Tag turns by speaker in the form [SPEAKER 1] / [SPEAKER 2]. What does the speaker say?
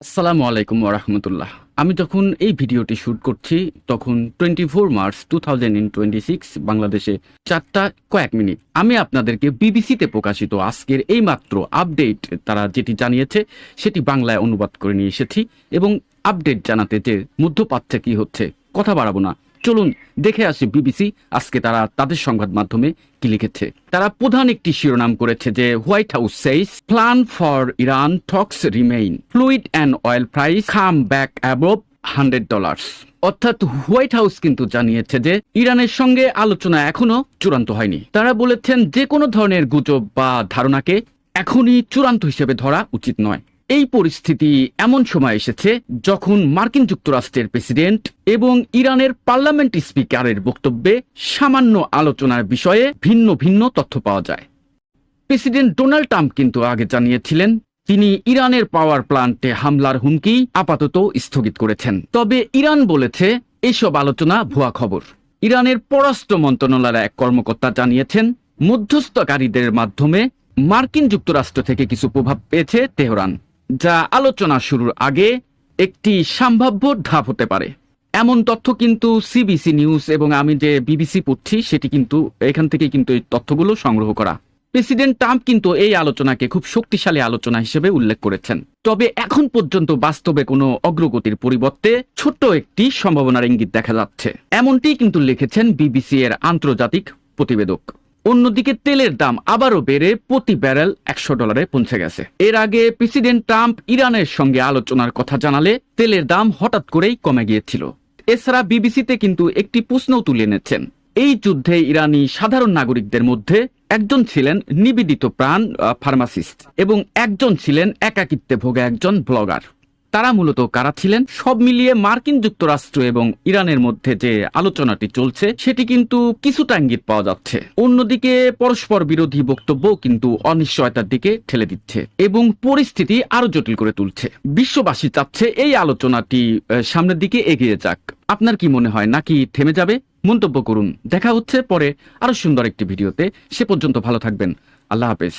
[SPEAKER 1] আসসালামু আলাইকুম ওরহমতুল্লাহ। আমি যখন এই ভিডিওটি শুট করছি তখন 24 মার্চ 2026 বাংলাদেশে 4টা কয়েক মিনিট। আমি আপনাদেরকে বিবিসিতে প্রকাশিত আজকের এই মাত্র আপডেট তারা যেটি জানিয়েছে সেটি বাংলায় অনুবাদ করে নিয়ে এসেছি এবং আপডেট জানাতে যে মধ্যপ্রাচ্যে কি হচ্ছে কথা বাড়াবো না, চলুন দেখে আসি বিবিসি আজকে তারা তাদের সংবাদ মাধ্যমে কি লিখেছে। তারা প্রধান একটি শিরোনাম করেছে যে White House says plan for Iran talks remain fluid and oil price come back above $100। অর্থাৎ হোয়াইট হাউস কিন্তু জানিয়েছে যে ইরানের সঙ্গে আলোচনা এখনো চূড়ান্ত হয়নি। তারা বলেছেন যে কোনো ধরনের গুজব বা ধারণাকে এখনই চূড়ান্ত হিসেবে ধরা উচিত নয়। এই পরিস্থিতি এমন সময় এসেছে যখন মার্কিন যুক্তরাষ্ট্রের প্রেসিডেন্ট এবং ইরানের পার্লামেন্ট স্পিকারের বক্তব্যে সামান্য আলোচনার বিষয়ে ভিন্ন ভিন্ন তথ্য পাওয়া যায়। প্রেসিডেন্ট ডোনাল্ড ট্রাম্প কিন্তু আগে জানিয়েছিলেন তিনি ইরানের পাওয়ার প্ল্যান্টে হামলার হুমকি আপাতত স্থগিত করেছেন। তবে ইরান বলেছে এসব আলোচনা ভুয়া খবর। ইরানের পররাষ্ট্র মন্ত্রণালয়ের এক কর্মকর্তা জানিয়েছেন মধ্যস্থকারীদের মাধ্যমে মার্কিন যুক্তরাষ্ট্র থেকে কিছু প্রভাব পেয়েছে তেহরান, যা আলোচনা শুরুর আগে একটি সম্ভাব্য ধাপ হতে পারে। এমন তথ্য কিন্তু সিবিসি নিউজ এবং আমি যে বিবিসি পড়ছি সেটি কিন্তু এখান থেকে কিন্তু এই তথ্যগুলো সংগ্রহ করা। প্রেসিডেন্ট ট্রাম্প কিন্তু এই আলোচনাকে খুব শক্তিশালী আলোচনা হিসেবে উল্লেখ করেছেন। তবে এখন পর্যন্ত বাস্তবে কোনো অগ্রগতির পরিবর্তে ছোট্ট একটি সম্ভাবনার ইঙ্গিত দেখা যাচ্ছে, এমনটি কিন্তু লিখেছেন বিবিসি এর আন্তর্জাতিক প্রতিবেদক। অন্যদিকে তেলের দাম আবারও বেড়ে প্রতি ব্যারেল $100 পৌঁছে গেছে। এর আগে প্রেসিডেন্ট ট্রাম্প ইরানের সঙ্গে আলোচনার কথা জানালে তেলের দাম হঠাৎ করেই কমে গিয়েছিল। এছাড়া বিবিসিতে কিন্তু একটি প্রশ্নও তুলে এনেছেন। এই যুদ্ধে ইরানি সাধারণ নাগরিকদের মধ্যে একজন ছিলেন নিবেদিত প্রাণ ফার্মাসিস্ট এবং একজন ছিলেন একাকিত্বে ভোগা একজন ব্লগার। তারা মূলত কারা ছিলেন? সব মিলিয়ে মার্কিন যুক্তরাষ্ট্র এবং ইরানের মধ্যে যে আলোচনাটি চলছে সেটি কিন্তু কিছুটা ইঙ্গিত পাওয়া যাচ্ছে। অন্যদিকে পরস্পর বিরোধী বক্তব্য কিন্তু অনিশ্চয়তার দিকে ঠেলে দিচ্ছে এবং পরিস্থিতি আরো জটিল করে তুলছে। বিশ্ববাসী চাচ্ছে এই আলোচনাটি সামনের দিকে এগিয়ে যাক। আপনার কি মনে হয়, নাকি থেমে যাবে? মন্তব্য করুন। দেখা হচ্ছে পরে আরো সুন্দর একটি ভিডিওতে। সে পর্যন্ত ভালো থাকবেন। আল্লাহ হাফেজ।